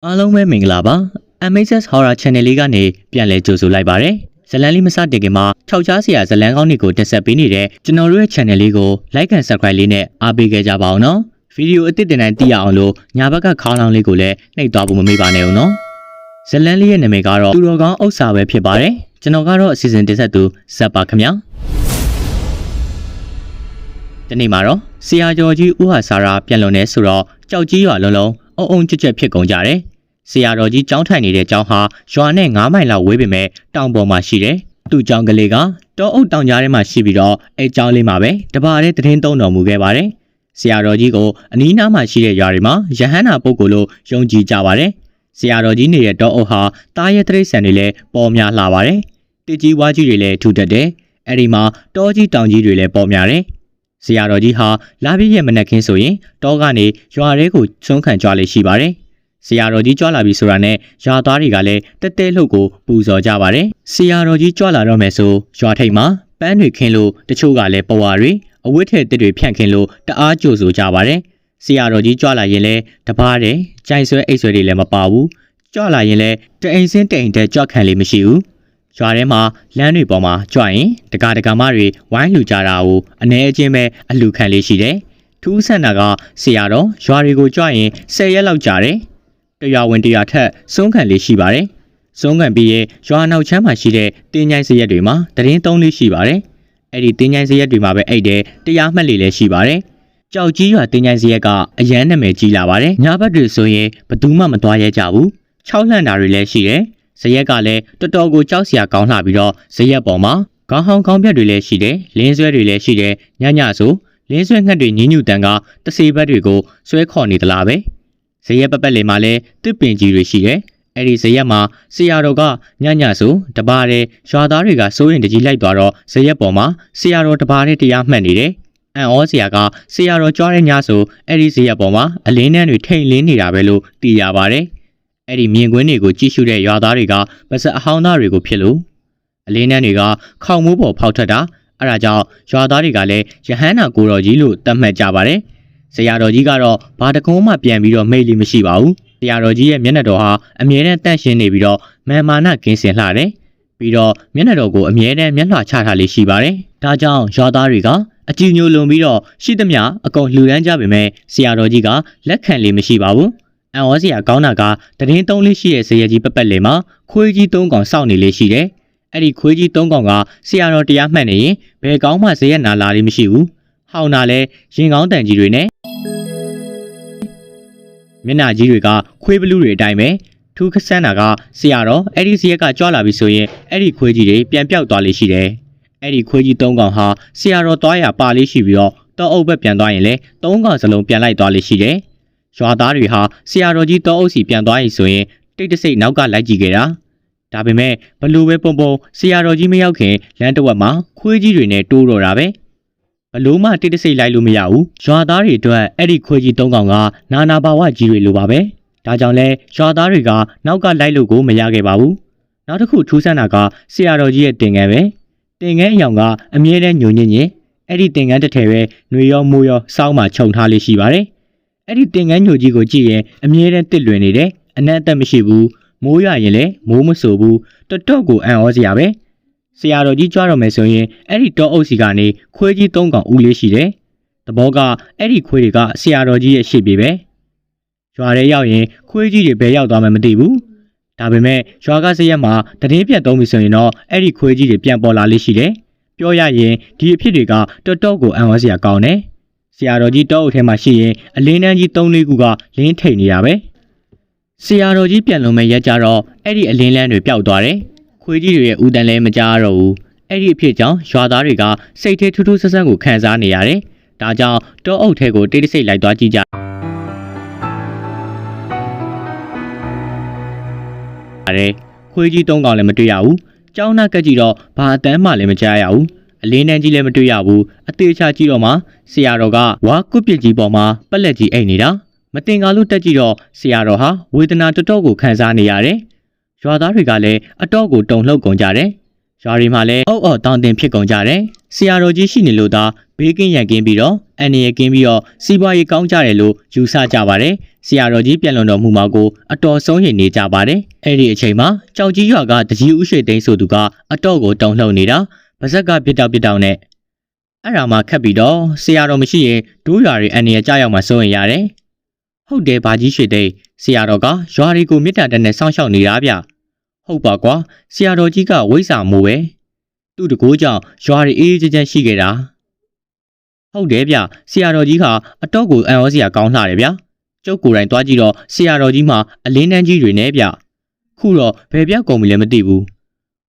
အားလုံးပဲမင်္ဂလာပါ MHS Horror Channel လေးကနေပြန်လည်ကြိုဆိုလိုက်ပါတယ်ဇလန်လေးမစတင်ခင်မှာထောက်ချားစရာဇလန်ကောင်းတွေကိုတက်ဆက်ပေးနေတဲ့ကျွန်တော်တို့ရဲ့ channel လေးကို like and subscribe လေးနဲ့အားပေးခဲ့ကြပါအောင်နော်ဗီဒီယိုအသစ်တင်တိုင်းသိရအောင်လို့ညာဘက်ကခေါင်းလောင်းလေးကိုလည်းနှိပ်သွားဖို့မမေ့ပါနဲ့ဦးနော်ဇလန်လေးရဲ့နာမည်ကတော့သူတော်ကောင်းဥစ္စာပဲဖြစ်ပါတယ်ကျွန်တော်ကတော့အစီအစဉ်တင်ဆက်သူဇက်ပါခင်ဗျာဒီနေ့မှာတော့ဆရာကျော်ကြီးဦးဟာစာရာပြန်လွန်နေဆိုတော့ကြောက်ကြီးရွာလုံးလုံးအုံအုံကြွကြွဖြစ်ကုန်ကြတယ်ဆရာတော်ကြီးကျောင်းထိုင်နေတဲ့ကျောင်းဟာရွာနဲ့9မိုင်လောက်ဝေးပေမဲ့တောင်ပေါ်မှာရှိတယ်။သူ့ကျောင်းကလေးကတောအုပ်တောင်ကြားထဲမှာရှိပြီးတော့အဲကျောင်းလေးမှာပဲတပါးတဲ့သတင်းသုံးတော်မူခဲ့ပါတယ်။ဆရာတော်ကြီးကိုအနီးနားမှာရှိတဲ့ရွာတွေမှာယဟန္တာပုဂ္ဂိုလ်လို့ယုံကြည်ကြပါတယ်။ဆရာတော်ကြီးနေတဲ့တောအုပ်ဟာတားရဲတရိษံတွေလည်းပေါ်များလှပါတယ်။တစ်ကြီးဝါကြီးတွေလည်းထူထပ်တယ်။အဲဒီမှာတောကြီးတောင်ကြီးတွေလည်းပေါ်များတယ်။ဆရာတော်ကြီးဟာလာပြည့်ရဲ့မနက်ခင်းဆိုရင်တောကနေရွာထဲကိုဆွမ်းခံကြွလေရှိပါတယ်။ဆရာတော်ကြီးကြွလာပြီဆိုတာနဲ့ရွာသားတွေကလည်းတဲတဲလှုပ်ကိုပူဇော်ကြပါတယ်။ဆရာတော်ကြီးကြွလာတော့မယ်ဆိုရွာထိပ်မှာပန်းတွေခင်းလို့တချို့ကလည်းပဝါတွေအဝတ်ထည်တစ်တွေဖြန့်ခင်းလို့တအားကြိုဆိုကြပါတယ်။ဆရာတော်ကြီးကြွလာရင်လည်းတပားတယ်ကြိုင်ဆွဲအိတ်ဆွဲတွေလည်းမပါဘူး။ကြွလာရင်လည်းတအိမ်စင်းတိမ်တဲ့ကြွခံလေးမရှိဘူး။ရွာထဲမှာလမ်းတွေပေါ်မှာကြွရင်တကာတကာမတွေဝိုင်းလှူကြတာကိုအနေအချင်းပဲအလှခံလေးရှိတယ်။ထူးဆန်းတာကဆရာတော်ရွာတွေကိုကြွရင်10ရက်လောက်ကြာတယ်။တရားဝင်တရားထက်စုံးခံလေးရှိပါတယ်။စုံးခံပြီးရဲ့ရွာနောက်ချမ်းမှာရှိတဲ့တင်းញိုင်းစရက်တွေမှာတရင်သုံးလေးရှိပါတယ်။အဲ့ဒီတင်းញိုင်းစရက်တွေမှာပဲအိတ်တဲ့တရားမှတ်လေးလည်းရှိပါတယ်။ကြောက်ကြီးရွာတင်းញိုင်းစရက်ကအရန်နာမည်ကြီးလာပါတယ်။ညဘက်တွေဆိုရင်ဘသူမှမသွားရဲကြဘူး။6လှန်တာတွေလည်းရှိတယ်။စရက်ကလည်းတော်တော်ကိုကြောက်စရာကောင်းလှပြီးတော့စရက်ပေါ်မှာခေါင်းဟောင်းခေါင်းပြက်တွေလည်းရှိတယ်။လင်းဆွဲတွေလည်းရှိတယ်။ညညဆိုလင်းဆွဲငှက်တွေညင်းညူတန်ကတစေဘက်တွေကိုဆွဲခေါ်နေသလားပဲ။ဇရက်ပပက်လေးမှာလည်းတစ်ပင်ကြီးတွေရှိတယ်။အဲ့ဒီဇရက်မှာဆရာတော်ကညညဆိုတပါးတဲ့ရွာသားတွေကစိုးရင်တကြီးလိုက်သွားတော့ဇရက်ပေါ်မှာဆရာတော်တပါးတဲ့တရားမှတ်နေတယ်။အံ့ဩစရာကဆရာတော်ကြွားတဲ့ညဆိုအဲ့ဒီဇရက်ပေါ်မှာအလင်းနှန်းတွေထိန်လင်းနေတာပဲလို့သိရပါတယ်။အဲ့ဒီမြင်ကွင်းတွေကိုကြည့်ရှုတဲ့ရွာသားတွေကပါစက်အဟောင်းသားတွေကိုဖြစ်လို့အလင်းနှန်းတွေကခေါင်မိုးပေါ်ဖောက်ထွက်တာအဲ့ဒါကြောင့်ရွာသားတွေကလည်းယဟန္တာကိုတော်ကြီးလို့သတ်မှတ်ကြပါတယ်။ဆရာတော်ကြီးကတော့ဘာတကုံးမှပြန်ပြီးတော့မိတ်လိမရှိပါဘူး။ဆရာတော်ကြီးရဲ့မျက်နှာတော်ဟာအမြဲတမ်းတန့်ရှင်းနေပြီးတော့မာနကင်းစင်လှတယ်။ပြီးတော့မျက်နှာတော်ကိုအမြဲတမ်းမျက်လှချထားလေးရှိပါတယ်။ဒါကြောင့်ရွာသားတွေကအကြည်ညိုလွန်ပြီးတော့ရှိသမျှအကုန်လှူဒန်းကြပေမဲ့ဆရာတော်ကြီးကလက်ခံလေးမရှိပါဘူး။အံ့ဩစရာကောင်းတာကတရင်သုံးလေးရှိတဲ့ဇရက်ကြီးပပက်လေးမှာခွေးကြီး3ကောင်စောင့်နေလေးရှိတယ်။အဲ့ဒီခွေးကြီး3ကောင်ကဆရာတော်တရားမှတ်နေရင်ဘယ်ကောင်းမှဇရက်နာလာလေးမရှိဘူး။ဟောင်းတာလဲရင်ကောင်းတန်ကြီးတွေနဲ့မျက်နှာကြီးတွေကခွေးဘလူးတွေအတိုင်းပဲထူးခဆန်းတာကဆရာတော်အဲ့ဒီဇရက်ကကြွလာပြီဆိုရင်အဲ့ဒီခွေးကြီးတွေပြန်ပြောက်သွားလေးရှိတယ်။အဲ့ဒီခွေးကြီး3ကောင်ဟာဆရာတော်သွားရပါလေးရှိပြီးတော့တောအုပ်ဘက်ပြန်သွားရင်လည်း3ကောင်စလုံးပြန်လိုက်သွားလေးရှိတယ်။ရွာသားတွေဟာဆရာတော်ကြီးတောအုပ်စီပြန်သွားရင်ဆိုရင်တိတ်တဆိတ်နောက်ကလိုက်ကြည့်ခဲ့တာ။ဒါပေမဲ့ဘလူပဲပုံပုံဆရာတော်ကြီးမရောက်ခင်လမ်းတစ်ဝက်မှာခွေးကြီးတွေနဲ့တိုးတော့တာပဲ။ဘလို့မှတိတ်တဆိတ်လိုက်လို့မရဘူးရွာသားတွေအတွက်အဲ့ဒီခွေးကြီး3ကောင်ကနာနာဘာဝကြီးတွေလိုပါပဲဒါကြောင့်လဲရွာသားတွေကနောက်ကလိုက်လို့ကိုမရခဲ့ပါဘူးနောက်တစ်ခုထူးဆန်းတာကဆရာတော်ကြီးရဲ့တင်ငန်းပဲတင်ငန်းအယောင်ကအမြဲတမ်းညိုညင်းညင်အဲ့ဒီတင်ငန်းတစ်ထည်ပဲຫນွေရောမိုးရောစောင်းမှခြုံထားလေးရှိပါတယ်အဲ့ဒီတင်ငန်းညိုကြီးကိုကြည့်ရင်အမြဲတမ်းတစ်လွင်နေတယ်အနက်အသက်မရှိဘူးမိုးရရင်လည်းမိုးမဆိုဘူးတော်တော်ကိုအံ့ဩစရာပဲဆရာတော်ကြီးကြွတော့မယ်ဆိုရင်အဲ့ဒီတောအုပ်စီကနေခွေးကြီး3ကောင်ဦးလေးရှိတယ်။တဘောကအဲ့ဒီခွေးတွေကဆရာတော်ကြီးရဲ့ရှေ့ပြေပဲ။ရွာထဲရောက်ရင်ခွေးကြီးတွေဘယ်ရောက်သွားမှမသိဘူး။ဒါပေမဲ့ရွာကစရက်မှာတည်င်းပြတ်သုံးပြီဆိုရင်တော့အဲ့ဒီခွေးကြီးတွေပြန်ပေါ်လာလေးရှိတယ်။ပြောရရင်ဒီအဖြစ်တွေကတော်တော်ကိုအံ့ဩစရာကောင်းတယ်။ဆရာတော်ကြီးတောအုပ်ထဲမှာရှိရင်အလင်းတန်းကြီး3-4ခုကလင်းထိန်နေတာပဲ။ဆရာတော်ကြီးပြန်လုံမဲ့ရက်ကြတော့အဲ့ဒီအလင်းလန်းတွေပျောက်သွားတယ်။ခွေးကြီးတွေရဲ့ဦးတန်လည်းမကြားတော့ဘူးအဲ့ဒီအဖြစ်ကြောင့်ရွာသားတွေကစိတ်ထဲထူးထူးဆန်းဆန်းကိုခံစားနေရတယ်ဒါကြောင့်တောအုပ်ထဲကိုတိတ်တဆိတ်လိုက်သွားကြည့်ကြရတယ်ခွေးကြီး3ကောင်လည်းမတွေ့ရဘူးကြောင်းနာကက်ကြည့်တော့ဘာအတန်းမှလည်းမကြားရဘူးအလင်းတန်းကြီးလည်းမတွေ့ရဘူးအသေးချာကြည့်တော့မှဆရာတော်ကဝါကွပစ်ကြီးပေါ်မှာပက်လက်ကြီးအိတ်နေတာမတင်ကားလို့တက်ကြည့်တော့ဆရာတော်ဟာဝေဒနာတော်တော်ကိုခံစားနေရတယ်ရွာသားတွေကလည်းအတော့ကိုတုန်လှုပ်ကုန်ကြတယ်။ရွာတွေမှာလည်းအော့အော့တောင်းတင်ဖြစ်ကုန်ကြတယ် ဆရာတော်ကြီးရှိနေလို့သာဘေးကင်းရန်ကင်းပြီးတော့အန်နီရကင်းပြီးတော့စီးပွားရေးကောင်းကြတယ်လို့ယူဆကြပါတယ်ဆရာတော်ကြီးပြန်လွန်တော်မူမှာကိုအတော်ဆုံးရင်နေကြပါတယ်အဲ့ဒီအချိန်မှာကြောက်ကြီးရွာကတကြီးဥရွှေသိန်းဆိုသူကအတော့ကိုတုံလှုပ်နေတာပါဇက်ကပြစ်တောက်နဲ့အဲ့ဒါမှခက်ပြီးတော့ဆရာတော်မရှိရင်ဒိုးရွာတွေအန်နီရကြရောက်မှစိုးရင်ရတယ်ဟုတ်တယ်ဘာကြီးရွှေသိန်းဆရာတော်ကရွာတွေကိုမြစ်တာတက်နဲ့စောင့်ရှောက်နေတာဗျဟုတ်ပါကွာဆရာတော်ကြီးကဝိဇ္ဇာမိုးပဲသူ့တကိုးကြောင့်ရွာတွေအေးအေးချမ်းရှိခဲ့တာဟုတ်တယ်ဗျဆရာတော်ကြီးကအတော့ကိုအံ့ဩစရာကောင်းလှတယ်ဗျကျုပ်ကိုယ်တိုင်သွားကြည့်တော့ဆရာတော်ကြီးမှာအလင်းတန်းကြီးတွေနဲ့ဗျခုတော့ဘယ်ပြောက်ကုန်ပြီလဲမသိဘူး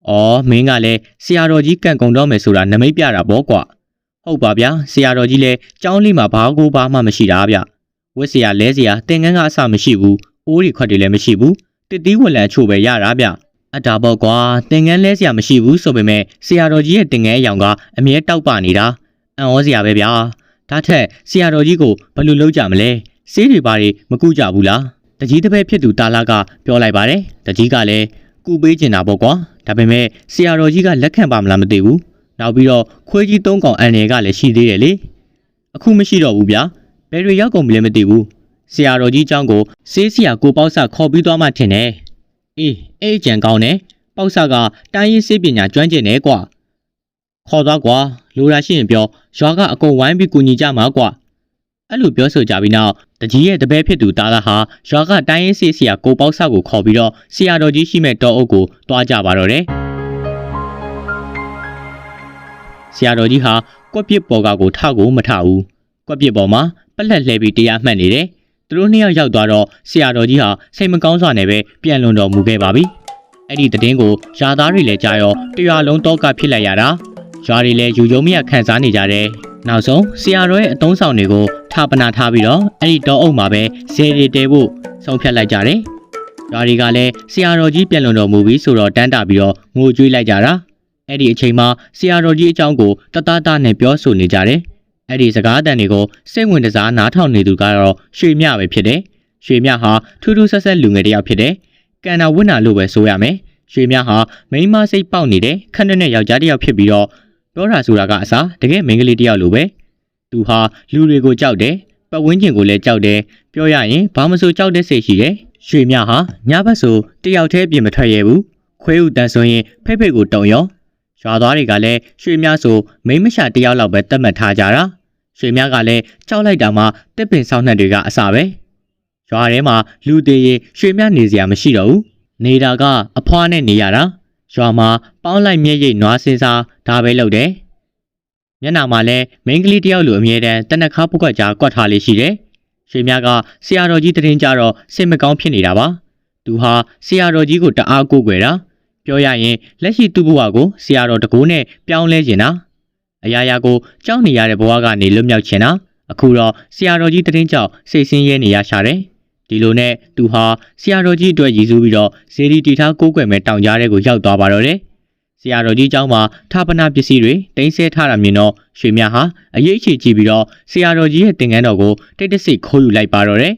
အော်မင်းကလည်းဆရာတော်ကြီးကန့်ကုန်တော့မယ်ဆိုတာနမိတ်ပြတာပေါ့ကွာဟုတ်ပါဗျာဆရာတော်ကြီးလည်းကျောင်းလေးမှာဘာမှမရှိတာဗျဝက်ဆရာလဲဆရာသင်္ကန်းကအစမရှိဘူးအိုးတွေခွက်တွေလည်းမရှိဘူးတစ်တီးဝက်လန်အချို့ပဲရတာဗျအတားပေါ့ကွာသင်္ကန်းလဲဆရာမရှိဘူးဆိုပေမဲ့ဆရာတော်ကြီးရဲ့သင်္ကန်းအယောင်ကအမြဲတောက်ပနေတာအံ့ဩစရာပဲဗျာဒါထက်ဆရာတော်ကြီးကိုဘယ်လိုလုပ်ကြမလဲဆေးတွေဘာတွေမကူကြဘူးလားတကြီးတစ်ဖက်ဖြစ်သူတာလာကပြောလိုက်ပါတယ်တကြီးကလည်းကူပေးကျင်တာပေါ့ကွာဒါပေမဲ့ဆရာတော်ကြီးကလက်ခံပါမလားမသိဘူးနောက်ပြီးတော့ခွေးကြီး၃កောင်အန်နယ်ကလည်းရှိသေးတယ်လေအခုမရှိတော့ဘူးဗျာဘယ်တွေရောက်ကုန်ပြီလဲမသိဘူးဆရာတော်ကြီးเจ้าကိုဆေးဆရာကိုပေါ့ဆခေါ်ပြီးသွားမှထင်တယ်အေးကြံကောင်းတယ်ပေါ့ဆကတိုင်းရေးဆေးပညာကျွမ်းကျင်တယ်ကွာခေါ်သွားကွာလိုရာရှိရင်ပြောရွာကအကုန်ဝိုင်းပြီးကူညီကြမှာကွာအဲ့လိုပြောဆိုကြပြီးနောက်တကြီးရဲ့တပည့်ဖြစ်သူတာလာဟာရွာကတိုင်းရေးဆေးဆရာကိုပေါ့ဆကိုခေါ်ပြီးတော့ဆရာတော်ကြီးရှိမဲ့တောအုပ်ကိုတွားကြပါတော့တယ်ဆရာတော်ကြီးဟာကွက်ပစ်ပေါ်ကကိုထကိုမထဘူးကွက်ပစ်ပေါ်မှာပလက်လှဲပြီးတရားမှတ်နေတယ်သူတို့နှစ်ယောက်ရောက်သွားတော့ဆရာတော်ကြီးဟာစိတ်မကောင်းစွာနဲ့ပဲပြန်လွန်တော်မူခဲ့ပါပြီအဲ့ဒီသတင်းကိုယာသားတွေလည်းကြားရောတရွာလုံးတော့ကဖြစ်လိုက်ရတာရွာတွေလည်းယူယုံမရခံစားနေကြတယ်နောက်ဆုံးဆရာတော်ရဲ့အတုံးဆောင်တွေကိုထာပနာထားပြီးတော့အဲ့ဒီတောအုပ်မှာပဲဇေရီတဲဖို့ဆုံးဖြတ်လိုက်ကြတယ်ရွာတွေကလည်းဆရာတော်ကြီးပြန်လွန်တော်မူပြီးဆိုတော့တန်းတာပြီးတော့ငိုကြွေးလိုက်ကြတာအဲ့ဒီအချိန်မှာဆရာတော်ကြီးအကြောင်းကိုတသားနဲ့ပြောဆိုနေကြတယ်အဲ့ဒီစကားအတန်တွေကိုစိတ်ဝင်စားနားထောင်နေသူကတော့ရွှေမြပဲဖြစ်တယ်ရွှေမြဟာထူးထူးဆဲဆဲလူငယ်တစ်ယောက်ဖြစ်တယ်ကန်နာဝင့်နာလို့ပဲဆိုရမယ်ရွှေမြဟာမိန်းမစိတ်ပေါက်နေတဲ့ခက်နဲ့ယောက်ျားတစ်ယောက်ဖြစ်ပြီးတော့ပြောတာဆိုတာကအစားတကယ်မိန်းကလေးတစ်ယောက်လိုပဲသူဟာလူတွေကိုကြောက်တယ်ပတ်ဝန်းကျင်ကိုလည်းကြောက်တယ်ပြောရရင်ဘာမဆိုကြောက်တဲ့စိတ်ရှိတယ်ရွှေမြဟာညဘက်ဆိုတယောက်တည်းပြင်မထွက်ရဘူးခွေးဥတန်းဆိုရင်ဖိတ်ကိုတုံရောရွာသားတွေကလည်းရွှေမြဆိုမိန်းမရှာတစ်ယောက်လောက်ပဲတတ်မှတ်ထားကြတာရွှေမြကလည်းကြောက်လိုက်တာမှတစ်ပင်ဆောင်းနှက်တွေကအစပဲရွာထဲမှာလူသေးရင်ရွှေမြနေစရာမရှိတော့ဘူးနေတာကအဖွားနဲ့နေရတာရွာမှာပေါင်းလိုက်မျက်ရည်နွားစင်းစားဒါပဲလုပ်တယ်မျက်နှာမှာလည်းမိန်းကလေးတယောက်လိုအမြဲတမ်းတနက်ခါပုတ်ကကြားကွက်ထားလေးရှိတယ်ရွှေမြကဆရာတော်ကြီးတရင်ကြတော့စိတ်မကောင်းဖြစ်နေတာပါသူဟာဆရာတော်ကြီးကိုတအားကိုးကွယ်တာပြောရရင်လက်ရှိသူ့ဘဝကိုဆရာတော်တကူနဲ့ပြောင်းလဲကျင်တာအရာရာကိုကြောက်နေရတဲ့ဘဝကနေလွတ်မြောက်ချင်တာအခုတော့ဆရာတော်ကြီးတရင်ကြောင့်စိတ်ဆင်းရဲနေရရှာတယ်ဒီလိုနဲ့သူဟာဆရာတော်ကြီးအတွက်ရည်စူးပြီးတော့ဇေဒီတီထားကိုးကွယ်မဲ့တောင်ကြားထဲကိုရောက်သွားပါတော့တယ်ဆရာတော်ကြီးเจ้าမှာထာပနာပစ္စည်းတွေတင်ဆဲထားတာမြင်တော့ရွှေမြဟာအရေးချကြည့်ပြီးတော့ဆရာတော်ကြီးရဲ့သင်္ကန်းတော်ကိုတိတ်တဆိတ်ခိုးယူလိုက်ပါတော့တယ်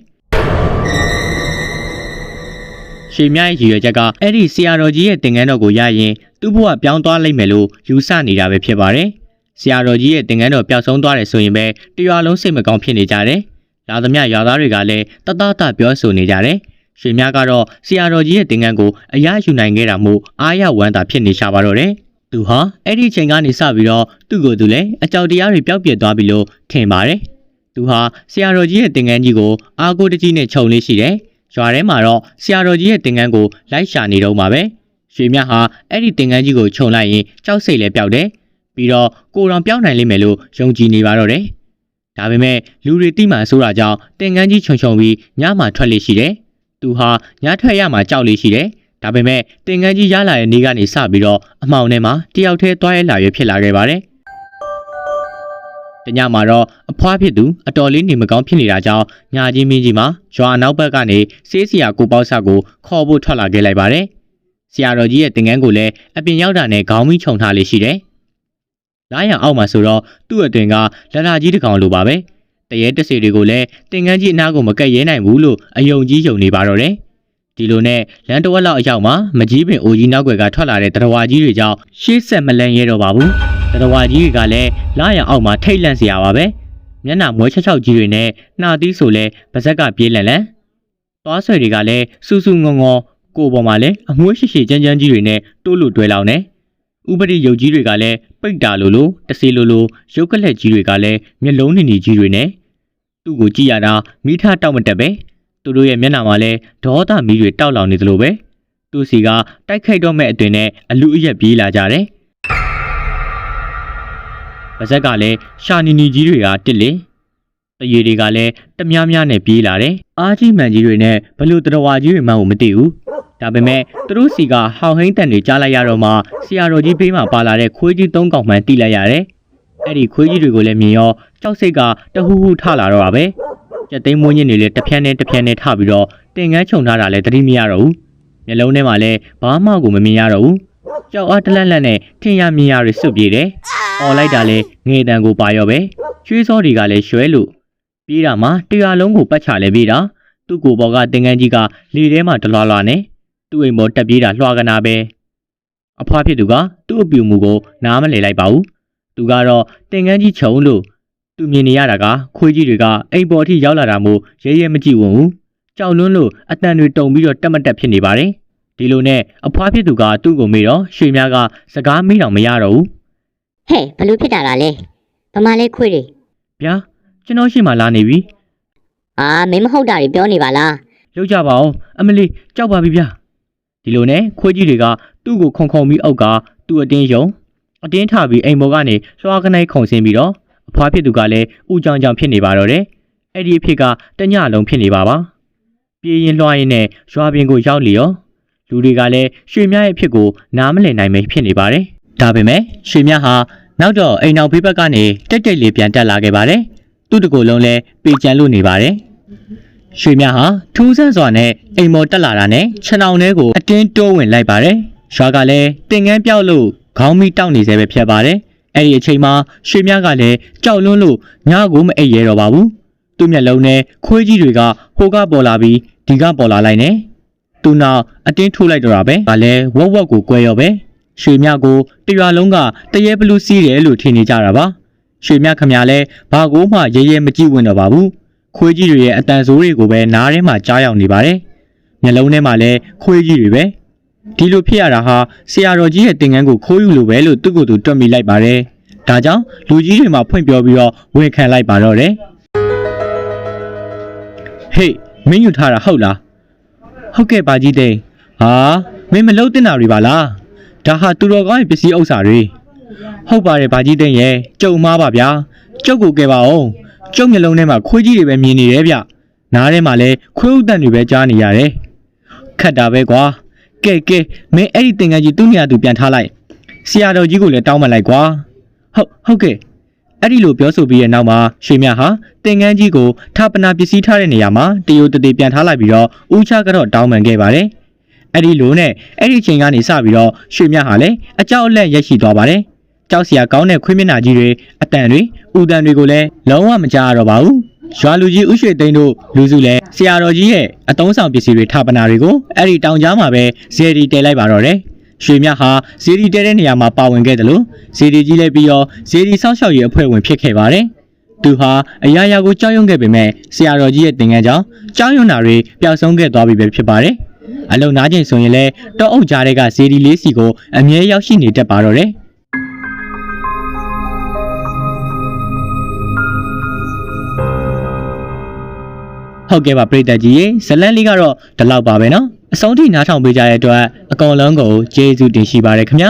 ရွှေမြရဲ့ရည်ရွယ်ချက်ကအဲ့ဒီဆရာတော်ကြီးရဲ့သင်္ကန်းတော်ကိုရရင်သူ့ဘဝပြောင်းသွားလိမ့်မယ်လို့ယူဆနေတာပဲဖြစ်ပါတယ်ဆရာတော်ကြီးရဲ့သင်္ကန်းတော်ပျောက်ဆုံးသွားတယ်ဆိုရင်ပဲတရွာလုံးစိတ်မကောင်းဖြစ်နေကြတယ်လာသမျှရွာသားတွေကလည်းတတပြောဆိုနေကြတယ်ရွှေမြကတော့ဆရာတော်ကြီးရဲ့သင်္ကန်းကိုအရယူနိုင်ခဲ့တာမို့အားရဝမ်းသာဖြစ်နေရှာပါတော့တယ်သူဟာအဲ့ဒီချိန်ကနေစပြီးတော့သူ့ကိုယ်သူလည်းအကြောက်တရားတွေပျောက်ပြက်သွားပြီလို့ထင်ပါတယ်သူဟာဆရာတော်ကြီးရဲ့သင်္ကန်းကြီးကိုအားကိုးတကြီးနဲ့ခြုံလေးရှိတယ်ရွာထဲမှာတော့ဆရာတော်ကြီးရဲ့သင်္ကန်းကိုလိုက်ရှာနေတော့မှာပဲရွှေမြဟာအဲ့ဒီသင်္ကန်းကြီးကိုခြုံလိုက်ရင်ကြောက်စိတ်လည်းပျောက်တယ်ပြီးတော့ကိုယ်တော်ပြောင်းနိုင်လိမ့်မယ်လို့ယုံကြည်နေပါတော့တယ်ဒါပေမဲ့လူတွေတိမှန်ဆိုတာကြောင့်သင်္ကန်းကြီးခြုံပြီးညမှာထွက်လေရှိတယ်သူဟာညထွက်ရမှာကြောက်လေးရှိတယ်ဒါပေမဲ့သင်္ကန်းကြီးရလာတဲ့နေ့ကနေစပြီးတော့အမှောင်ထဲမှာတယောက်တည်းသွားရဲလာရွဖြစ်လာခဲ့ပါတယ်တညမှာတော့အဖွားဖြစ်သူအတော်လေးနေမကောင်းဖြစ်နေတာကြောင့်ညာကြီးမင်းကြီးမှာရွာအနောက်ဘက်ကနေဆေးဆရာကိုပေါ့ဆကိုခေါ်ဖို့ထွက်လာခဲ့လိုက်ပါတယ်ဆရာတော်ကြီးရဲ့သင်္ကန်းကိုလည်းအပြင်ရောက်တာနဲ့ခေါင်းမီးခြုံထားလေးရှိတယ်လာရအောင်မှာဆိုတော့သူ့အတွင်ကလက်လာကြီးတစ်ကောင်လိုပါပဲတရေတစေတွေကိုလည်းသင်္ကန်းကြီးအနားကိုမကက်ရဲနိုင်ဘူးလို့အယုံကြီးယုံနေပါတော့တယ် ဒီလိုနဲ့လမ်းတစ်ဝက်လောက်အရောက်မှာမကြီးပင်အိုကြီးနောက်ွယ်ကထွက်လာတဲ့တရဝါကြီးတွေကြောင့်ရှေ့ဆက်မလန့်ရဲတော့ပါဘူးတရဝါကြီးတွေကလည်းလာရအောင်မှာထိတ်လန့်စရာပါပဲမျက်နှာမွဲချက်ချောက်ကြီးတွေနဲ့နှာသီးဆိုလဲပါဇက်ကပြေးလန့်လန့်သွားဆွဲတွေကလည်းစူးစူးငုံငေါကိုပေါ်မှာလည်းအမွှေးရှိရှိကြမ်းကြမ်းကြီးတွေနဲ့တိုးလို့တွဲလောင်နေဥပဒေရုပ်ကြီးတွေကလည်းပိတ်တာလိုတစီလိုရုပ်ကလက်ကြီးတွေကလည်းမျက်လုံးနေကြီးတွေနဲ့သူ့ကိုကြည့်ရတာမိထားတောက်မတက်ပဲသူတို့ရဲ့မျက်နှာမှာလည်းဒေါသမီးတွေတောက်လောင်နေသလိုပဲသူ့စီကတိုက်ခိုက်တော့မဲ့အတွင်နဲ့အလူအရက်ပြေးလာကြတယ်ပါဇက်ကလည်းရှာနီနီကြီးတွေကတစ်လေတရေတွေကလည်းတများများနဲ့ပြေးလာတယ်အားကြီးမှန်ကြီးတွေနဲ့ဘလို့တရဝါကြီးတွေမှန်းကိုမသိဘူးဒါပေမဲ့သူတို့စီကဟောင်ဟိန်းတန်တွေကြားလိုက်ရတော့မှဆရာတော်ကြီးဘေးမှာပါလာတဲ့ခွေးကြီး၃កောင်မှန်းတိလိုက်ရတယ်အဲ့ဒီခွေးကြီးတွေကိုလည်းမြင်ရောကြောက်စိတ်ကတဟူဟူထလာတော့တာပဲကြက်သိမ်းမွေးညင်းတွေလည်းတစ်ဖြန်းနဲ့ထပြီးတော့တင်ငန်းခြုံထားတာလည်းသတိမရတော့ဘူးမျက်လုံးထဲမှာလည်းဘာမှကိုမမြင်ရတော့ဘူးကြောက်အားတလန့်လန့်နဲ့ထင်ရမြင်ရတွေစွတ်ပြေးတယ်အော်လိုက်တာလည်းငေတန်ကိုပါရောပဲချွေးစောတွေကလည်းရွှဲလို့ပြေးတာမှတရားလုံးကိုပတ်ချလဲပြေးတာသူ့ကိုယ်ပေါ်ကတင်ငန်းကြီးကလေထဲမှာတလွားလွားနဲ့သူ့အိမ်ပေါ်တက်ပြေးတာလွှာကနာပဲအဖွားဖြစ်သူကသူ့အပြူမူကိုနားမလည်လိုက်ပါဘူးသူကတော့တင်ငန်းကြီးခြုံလို့သူမြင်နေရတာကခွေးကြီးတွေကအိမ်ပေါ်အထိရောက်လာတာမို့ရဲမကြည့်ဝင်ဘူးကြောက်လွန်းလို့အတန်တွေတုံပြီးတော့တက်မတက်ဖြစ်နေပါတယ်ဒီလိုနဲ့အဖွားဖြစ်သူကသူ့ကိုမေးတော့ရွှေမြကစကားမေးတော့မရတော့ဘူးဟဲ့ဘလို့ဖြစ်တာလဲဗမာလေးခွေးတွေဗျာကျွန်တော်ရှိမှလာနေပြီမင်းမဟုတ်တာတွေပြောနေပါလားလောက်ကြပါအောင်အမလီကြောက်ပါပြီဗျာဒီလိုနဲ့ခွေးကြီးတွေကသူ့ကိုခုံပြီးအောက်ကသူ့အတင်းယုံအတင်းထပြီးအိမ်ပေါ်ကနေလွှားကနိုင်ခုံဆင်းပြီးတော့အဖွားဖြစ်သူကလည်းဥကြောင်ဖြစ်နေပါတော့တယ်အဲ့ဒီအဖြစ်ကတညလုံးဖြစ်နေပါပြေးရင်လွှားရင်နဲ့ရွာပြင်ကိုရောက်လျော်လူတွေကလည်းရွှေမြရဲ့အဖြစ်ကိုနားမလည်နိုင်မဖြစ်နေပါတယ်ဒါပေမဲ့ရွှေမြဟာနောက်တော့အိမ်နောက်ဘေးဘက်ကနေတက်လေးပြန်တက်လာခဲ့ပါတယ်သူ့တကူလုံးလည်းပေကြံလို့နေပါတယ်ရွှေမြဟာထူးဆန်းစွာနဲ့အိမ်မော်တက်လာတာနဲ့ခြံအောင်ထဲကိုအတင်းတိုးဝင်လိုက်ပါတယ်ရွာကလည်းတင်ငန်းပြောက်လို့ခေါင်းမီတောက်နေစေပဲဖြစ်ပါတယ်အဲ့ဒီအချိန်မှာရွှေမြကလည်းကြောက်လွန်းလို့ညကိုမအိပ်ရတော့ပါဘူးသူ့မျက်လုံးနဲ့ခွေးကြီးတွေကဟိုကပေါ်လာပြီးဒီကပေါ်လာလိုက်နေသူနောက်အတင်းထိုးလိုက်တော့တာပဲဒါလည်းဝက်ကိုကွဲရောပဲရွှေမြကိုတရွာလုံးကတရေဘလူးစီးတယ်လို့ထင်နေကြတာပါရွှေမြခမရလဲဘာကိုမှရဲမကြည့်ဝင်တော့ပါဘူးခွေးကြီးတွေရဲ့အတန်ဆိုးတွေကိုပဲနားထဲမှာကြားရောက်နေပါတယ်မျက်လုံးထဲမှာလည်းခွေးကြီးတွေပဲဒီလိုဖြစ်ရတာဟာဆရာတော်ကြီးရဲ့တင်ငန်းကိုခိုးယူလို့ပဲလို့သူ့ကိုယ်သူတွက်မိလိုက်ပါတယ်ဒါကြောင့်လူကြီးတွေမှာဖွင့်ပြောပြီးတော့ဝန်ခံလိုက်ပါတော့တယ်ဟေးမင်းယူထားတာဟုတ်လားဟုတ်ကဲ့ပါကြီးတိန်ဟာမင်းမလုံးတင်တာတွေပါလားဒါဟာသူတော်ကောင်းရဲ့ပစ္စည်းဥစ္စာတွေဟုတ်ပါတယ်ပါကြီးတိန်ရဲ့ကြုံမှားပါဗျာကျုပ်ကိုကဲပါအောင်ကျုပ်မျက်လုံးထဲမှာခွေးကြီးတွေပဲမြင်နေတယ်ဗျနားထဲမှာလည်းခွေးဥတန်တွေပဲကြားနေရတယ်ခတ်တာပဲကွာကဲမင်းအဲ့ဒီတင်ငန်းကြီးသူ့နေရာသူပြန်ထားလိုက်ဆရာတော်ကြီးကိုလည်းတောင်းပန်လိုက်ကွာဟုတ်ကဲ့အဲ့ဒီလိုပြောဆိုပြီးတဲ့နောက်မှာရွှေမြဟာတင်ငန်းကြီးကိုထပနာပစ္စည်းထားတဲ့နေရာမှာတရုတ်တပြန်ထားလိုက်ပြီးတော့ဦးချကတော့တောင်းပန်ခဲ့ပါတယ်အဲ့ဒီလိုနဲ့အဲ့ဒီချိန်ကနေစပြီးတော့ရွှေမြဟာလည်းအကြောက်အလက်ရက်ရှိသွားပါတယ်ကြောက်စရာကောင်းတဲ့ခွေးမျက်နှာကြီးတွေအတန်တွေဥတန်တွေကိုလည်းလုံးဝမကြားရတော့ပါဘူးရွာလူကြီးဥရွှေသိန်းတို့လူစုလည်းဆရာတော်ကြီးရဲ့အတုံးဆောင်ပစ္စည်းတွေထပနာတွေကိုအဲ့ဒီတောင်ကြားမှာပဲဇေဒီတဲလိုက်ပါတော့တယ်ရွှေမြဟာဇေဒီတဲတဲ့နေရာမှာပါဝင်ခဲ့တယ်လို့ဇေဒီကြီးလည်းပြီးတော့ဇေဒီဆောက်ရှောက်ရေးအဖွဲ့ဝင်ဖြစ်ခဲ့ပါတယ်သူဟာအရာရာကိုကြောက်ရွံ့ခဲ့ပေမဲ့ဆရာတော်ကြီးရဲ့တင်ငန်းကြောင့်ကြောက်ရွံ့တာတွေပျောက်ဆုံးခဲ့သွားပြီပဲဖြစ်ပါတယ်အလုံနာချိန်ဆိုရင်လည်းတောအုပ်ကြားတွေကဇေဒီလေးစီကိုအမြဲရောက်ရှိနေတတ်ပါတော့တယ်ဟုတ်ကဲ့ပါပရိသတ်ကြီးရေဇလန်လေးကတော့ဒီလောက်ပါပဲเนาะအဆုံးထိနားထောင်ပေးကြတဲ့အတွက်အကောင်လုံးကိုကျေးဇူးတင်ရှိပါတယ်ခင်ဗျာ